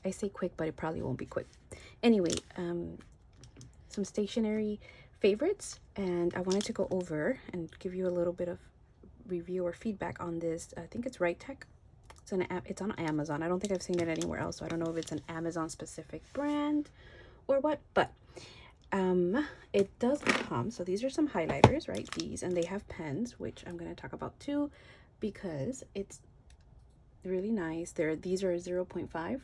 I say quick, but it probably won't be quick. Anyway, some stationery favorites, and I wanted to go over and give you a little bit of review or feedback on this. I think it's Writech. It's on Amazon. I don't think I've seen it anywhere else, so I don't know if it's an Amazon specific brand or what, but it does come. So these are some highlighters, right? These, and they have pens, which I'm going to talk about too, because it's really nice. These are 0.5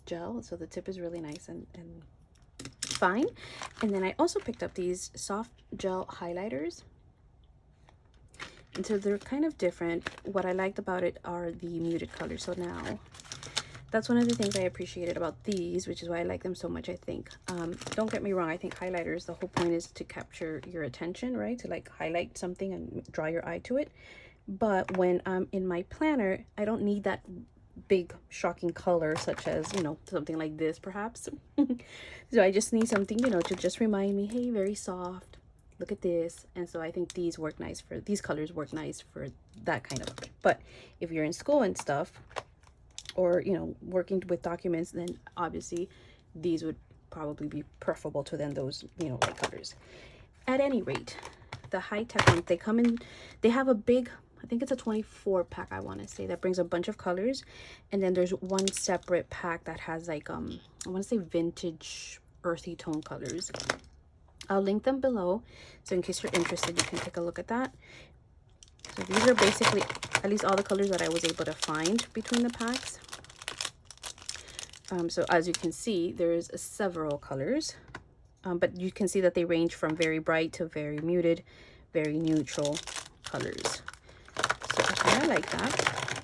gel, so the tip is really nice and fine. And then I also picked up these soft gel highlighters, and so they're kind of different. What I liked about it are the muted colors. So now that's one of the things I appreciated about these, which is why I like them so much, I think. Don't get me wrong, I think highlighters, the whole point is to capture your attention, right? To like highlight something and draw your eye to it. But when I'm in my planner, I don't need that big shocking color, such as, you know, something like this perhaps. So I just need something, you know, to just remind me, hey, very soft, look at this. And so I think these work nice for, these colors work nice for that kind of art. But if you're in school and stuff, or, you know, working with documents, then obviously these would probably be preferable to then those, you know, light colors. At any rate, the high-tech ones, they come in, they have a big, I think it's a 24 pack, I want to say, that brings a bunch of colors. And then there's one separate pack that has like I want to say vintage earthy tone colors. I'll link them below, so in case you're interested, you can take a look at that. So these are basically at least all the colors that I was able to find between the packs. So as you can see, there's several colors, but you can see that they range from very bright to very muted, very neutral colors. So I kind of like that.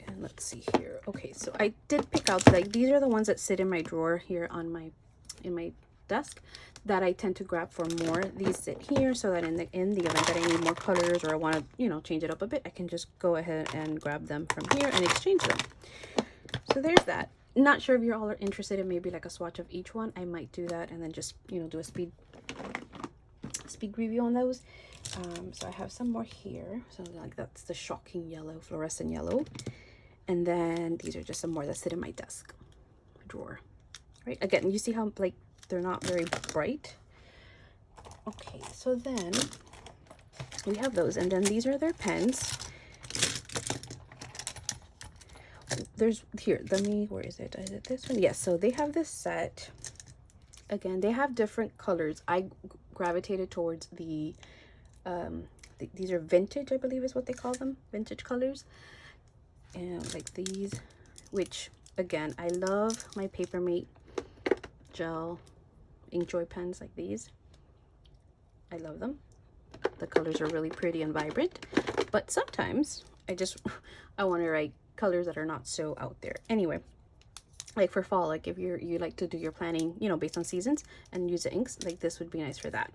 And let's see here. Okay, so I did pick out, like, these are the ones that sit in my drawer here on my desk that I tend to grab for more. These sit here so that in the event that I need more colors or I want to, you know, change it up a bit, I can just go ahead and grab them from here and exchange them. So there's that. Not sure if you all are interested in maybe like a swatch of each one. I might do that and then just, you know, do a speed review on those. So I have some more here. So like that's the shocking yellow, fluorescent yellow. And then these are just some more that sit in my desk drawer. Right? Again, you see how like they're not very bright. Okay, so then we have those, and then these are their pens. There's here, let me, where is it? Is it this one? Yes, so they have this set. Again, they have different colors. I gravitated towards the these are vintage, I believe is what they call them, vintage colors. And like these, which again, I love my Papermate gel Inkjoy pens like these. I love them. The colors are really pretty and vibrant, but sometimes I want to write colors that are not so out there. Anyway, like for fall, like if you like to do your planning, you know, based on seasons and use the inks, like this would be nice for that.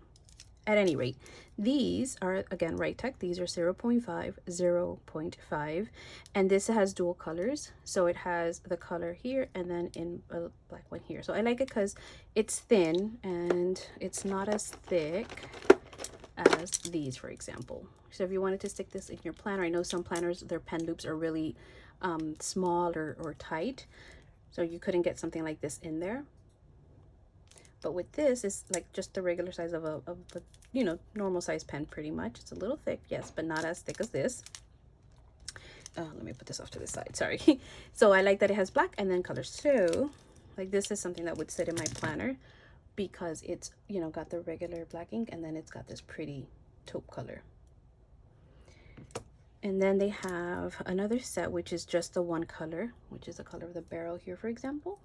At any rate, these are again Writech. These are 0.5, 0.5, and this has dual colors. So it has the color here and then in a black one here. So I like it because it's thin and it's not as thick as these, for example. So if you wanted to stick this in your planner, I know some planners, their pen loops are really small or tight, so you couldn't get something like this in there. But with this, it's like just the regular size of a you know, normal size pen pretty much. It's a little thick, yes, but not as thick as this. Let me put this off to the side, sorry. So I like that it has black and then colors. So like this is something that would sit in my planner because it's, you know, got the regular black ink and then it's got this pretty taupe color. And then they have another set, which is just the one color, which is the color of the barrel here, for example.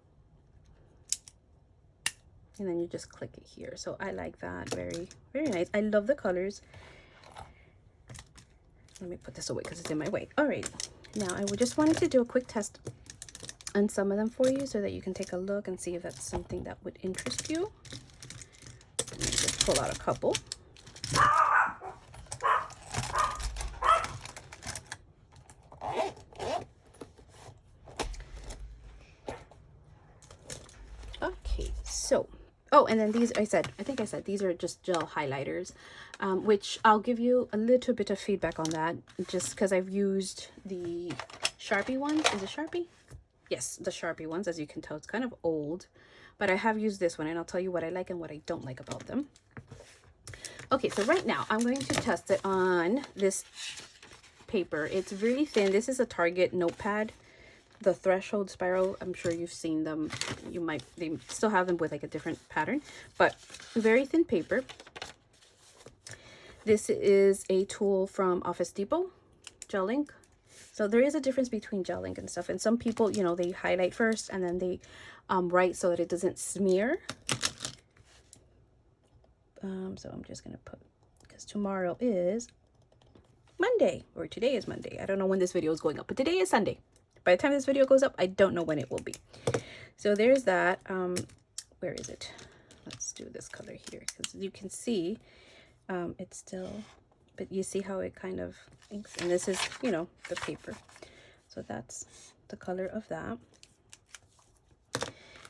And then you just click it here. So I like that. Very, very nice. I love the colors. Let me put this away because it's in my way. All right. Now I just wanted to do a quick test on some of them for you so that you can take a look and see if that's something that would interest you. Let me just pull out a couple. Okay, so and then these, I think I said these are just gel highlighters, which I'll give you a little bit of feedback on that, just because I've used the Sharpie ones. Is it Sharpie? Yes, the Sharpie ones. As you can tell, it's kind of old, but I have used this one, and I'll tell you what I like and what I don't like about them. Okay, so right now I'm going to test it on this paper. It's really thin. This is a Target notepad, the Threshold Spiral. I'm sure you've seen them. They still have them with like a different pattern, but very thin paper. This is a tool from Office Depot, gel ink. So there is a difference between gel ink and stuff, and some people, you know, they highlight first and then they write so that it doesn't smear. So I'm just gonna put, because tomorrow is Monday, or today is Monday. I don't know when this video is going up, but today is Sunday. By the time this video goes up, I don't know when it will be. So there's that. Where is it? Let's do this color here, because you can see it's still, but you see how it kind of inks, and this is, you know, the paper. So that's the color of that.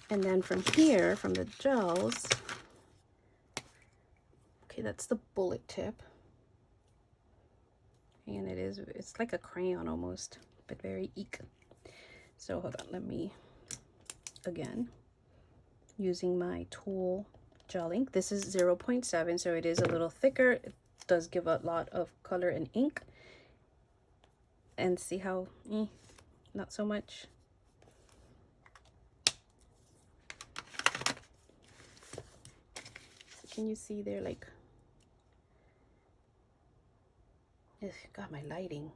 And then from here, from the gels, okay, that's the bullet tip. And it's like a crayon almost, but very eek. So hold on, let me, again, using my tool gel ink. This is 0.7, so it is a little thicker. It does give a lot of color and ink. And see how, not so much. So can you see there, like, got my lighting.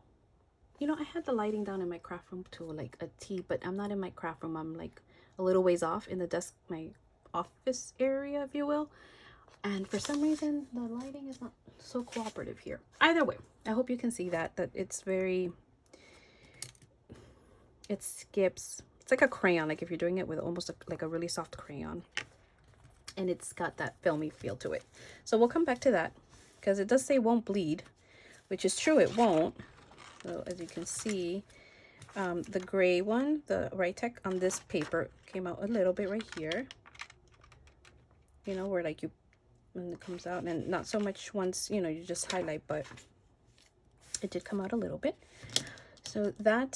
You know, I had the lighting down in my craft room to like a T, but I'm not in my craft room. I'm like a little ways off in the desk, my office area, if you will. And for some reason, the lighting is not so cooperative here. Either way, I hope you can see that it's very, it skips. It's like a crayon, like if you're doing it with almost like a really soft crayon. And it's got that filmy feel to it. So we'll come back to that, because it does say won't bleed, which is true, it won't. So as you can see, the gray one, the Writech on this paper came out a little bit right here. You know, where like when it comes out, and not so much once, you know, you just highlight, but it did come out a little bit. So that,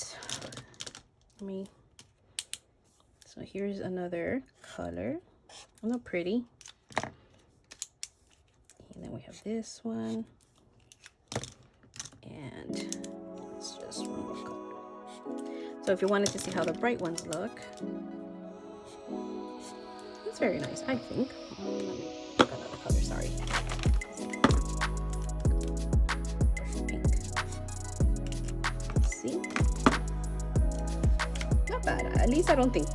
so here's another color. Not pretty. And then we have this one. And it's just one more color. So if you wanted to see how the bright ones look, it's very nice, I think. Let me pick another color, sorry. Pink. See? Not bad. At least I don't think.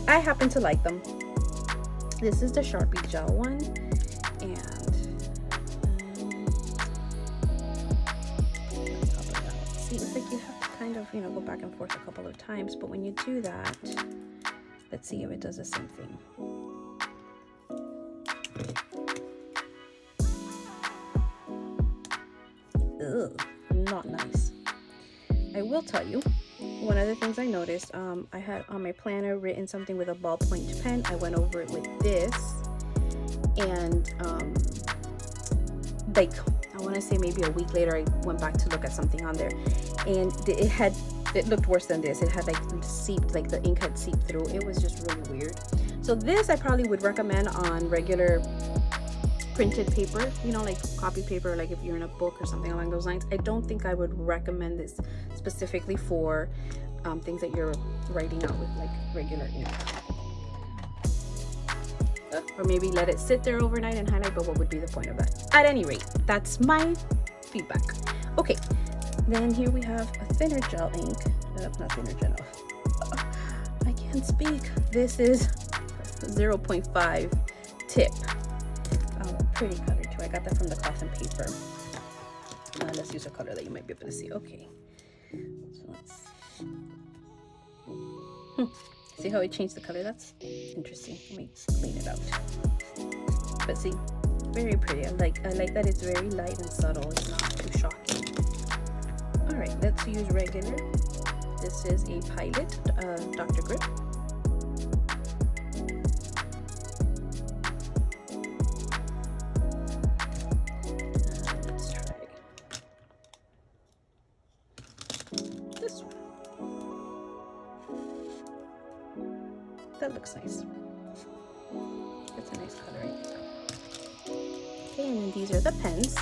I happen to like them. This is the Sharpie gel one. And it's like you have to kind of, you know, go back and forth a couple of times, but when you do that, let's see if it does the same thing. Ugh, not nice. I will tell you, one of the things I noticed, I had on my planner written something with a ballpoint pen. I went over it with this, and like, I want to say maybe a week later, I went back to look at something on there, and it looked worse than this. It had like seeped, like the ink had seeped through. It was just really weird. So this I probably would recommend on regular printed paper, you know, like copy paper, like if you're in a book or something along those lines. I don't think I would recommend this specifically for things that you're writing out with like regular ink. Or maybe let it sit there overnight and highlight, but what would be the point of that? At any rate, that's my feedback. Okay, then here we have a thinner gel ink. Not thinner gel. I can't speak. This is 0.5 tip. Pretty color too. I got that from the cotton paper. Let's use a color that you might be able to see. Okay, so let's see how it changed the color. That's interesting. Let me clean it out. But see, very pretty. I like that it's very light and subtle. It's not too shocking. All right, let's use regular. This is a Pilot Dr. Grip. looks nice. That's a nice color right there. Okay, and then these are the pens.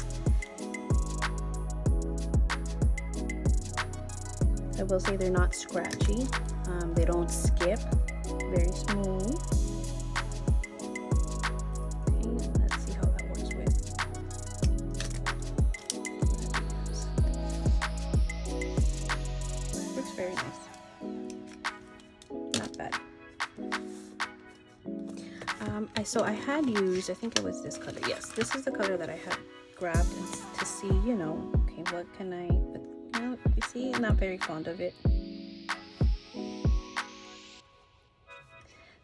I will say they're not scratchy. They don't skip. Very smooth. Okay, let's see how that works with. Looks very nice. Not bad. So I had used, I think it was this color. Yes, this is the color that I had grabbed to see, you know, okay, what can I, but you know, you see, I'm not very fond of it.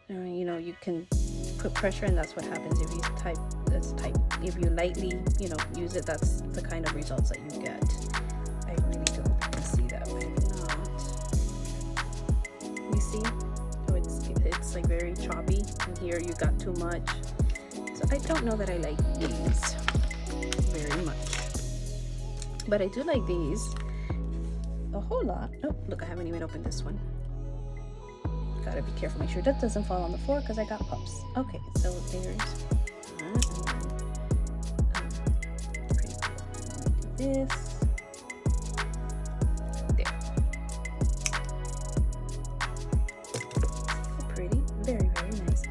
You know, you can put pressure and that's what happens if you type. If you lightly, you know, use it, that's the kind of results that you get. I really do hope you can see that, but if not, you see, so it's like very choppy, and here you got too much. So I don't know that I like these very much, but I do like these a whole lot. Oh, look, I haven't even opened this one. Gotta be careful, make sure that doesn't fall on the floor because I got pups. Okay, so there's pretty cool. This there. So pretty, very, very nice.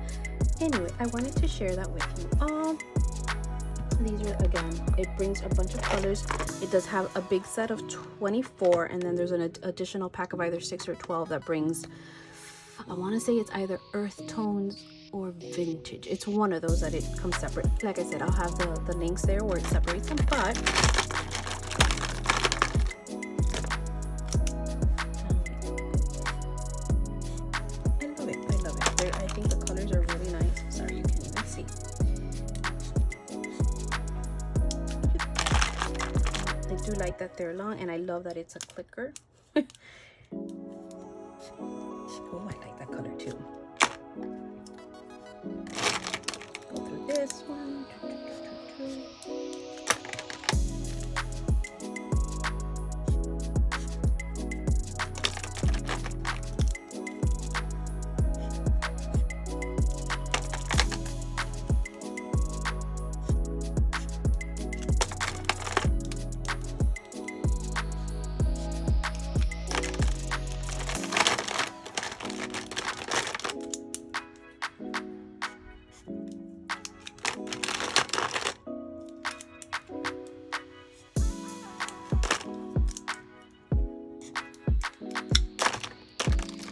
Anyway, I wanted to share that with you all. These are, again, it brings a bunch of colors. It does have a big set of 24, and then there's an additional pack of either 6 or 12 that brings, I want to say it's either earth tones or vintage. It's one of those that it comes separate. Like I said, I'll have the links there where it separates them, but I love it. I love it. I think the colors are really nice. Sorry, you can't even see. I do like that they're long, and I love that it's a clicker. Oh, I like that color too. Go through this one.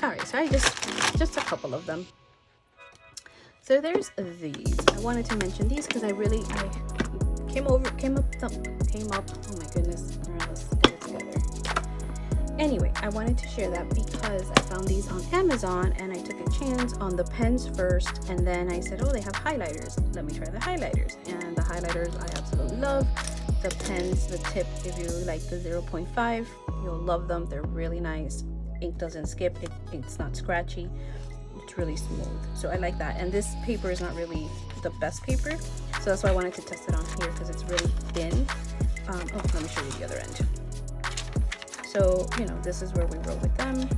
Alright, so I just a couple of them. So there's these. I wanted to mention these because I came up, oh my goodness, let's get it together. Anyway, I wanted to share that because I found these on Amazon and I took a chance on the pens first, and then I said, oh, they have highlighters. Let me try the highlighters. And the highlighters I absolutely love. The pens, the tip, if you like the 0.5, you'll love them. They're really nice. Ink doesn't skip, it's not scratchy, it's really smooth, so I like that. And this paper is not really the best paper, so that's why I wanted to test it on here because it's really thin. Oh, let me show you the other end. So, you know, this is where we wrote with them.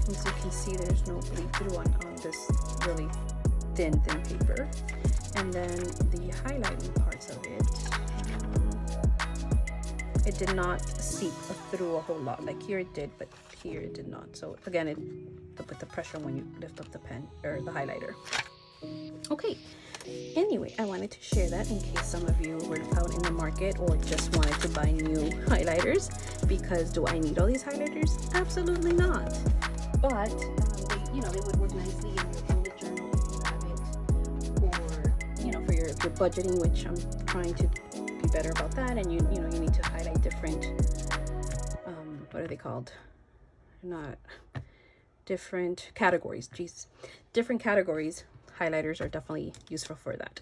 As you can see, there's no bleed through on this really thin paper. And then the highlighting parts of it, it did not seep through a whole lot. Like here it did, but here it did not. So again, it put the pressure when you lift up the pen or the highlighter. Okay, anyway, I wanted to share that in case some of you were out in the market or just wanted to buy new highlighters. Because do I need all these highlighters? Absolutely not. But they, you know, they would work nicely in your bullet journal if you have it, or you know, for if you're budgeting, which I'm trying to be better about that. And you know, you need to highlight different what are they called? Not different categories. Geez, different categories. Highlighters are definitely useful for that.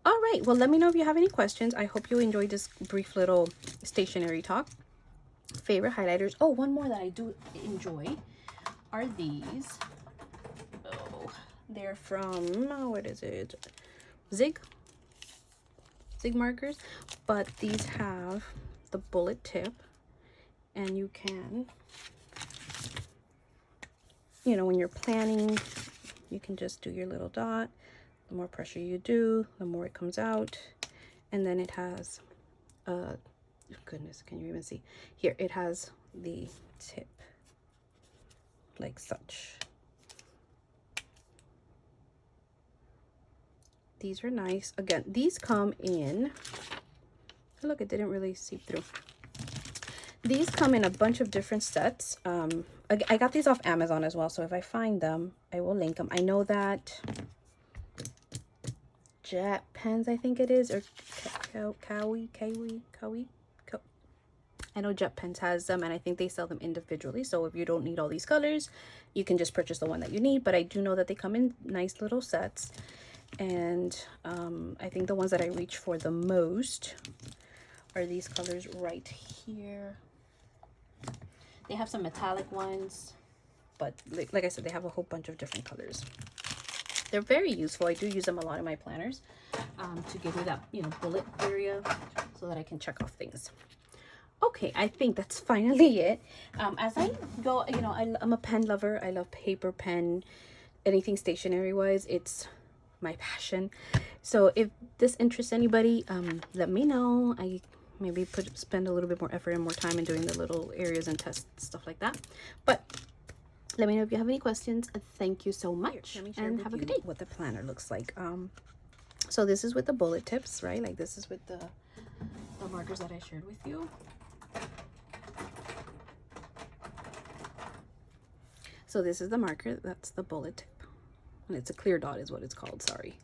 All right, well, let me know if you have any questions. I hope you enjoyed this brief little stationery talk. Favorite highlighters. Oh, one more that I do enjoy are these. Oh, they're from, what is it? Zig markers, but these have the bullet tip, and you can, you know, when you're planning You can just do your little dot. The more pressure you do, the more it comes out. And then it has, goodness, can you even see? Here, it has the tip, like such. These are nice. Again, these come in, oh, look, it didn't really seep through. These come in a bunch of different sets. I got these off Amazon as well, so if I find them, I will link them. I know that Jet Pens, I think it is, or Kawi. I know Jet Pens has them, and I think they sell them individually. So if you don't need all these colors, you can just purchase the one that you need. But I do know that they come in nice little sets. And I think the ones that I reach for the most are these colors right here. They have some metallic ones, but like I said, they have a whole bunch of different colors. They're very useful. I do use them a lot in my planners to give me that, you know, bullet area so that I can check off things. Okay, I think that's finally it. As I go, you know, I'm a pen lover. I love paper, pen, anything stationery wise. It's my passion. So if this interests anybody, let me know. I maybe spend a little bit more effort and more time in doing the little areas and tests, stuff like that. But let me know if you have any questions. Thank you so much, and have a good day. What the planner looks like. So this is with the bullet tips, right? Like this is with the markers that I shared with you. So this is the marker, that's the bullet tip, and it's a clear dot is what it's called, sorry.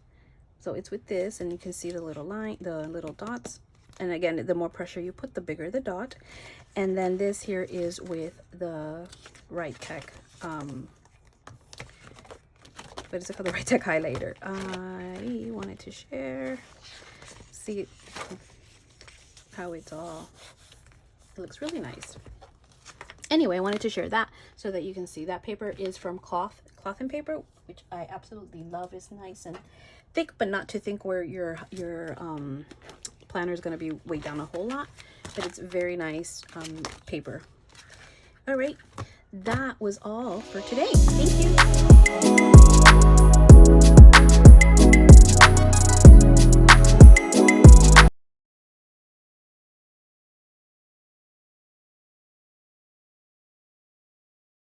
So it's with this, and you can see the little line, the little dots. And again, the more pressure you put, the bigger the dot. And then this here is with the Writech, what is it called? The Writech highlighter. I wanted to share, see how it's all, it looks really nice. Anyway, I wanted to share that so that you can see that paper is from cloth and paper, which I absolutely love. It's nice and thick, but not too thick where your planner is going to be weighed down a whole lot, but it's very nice paper. All right, that was all for today. Thank you.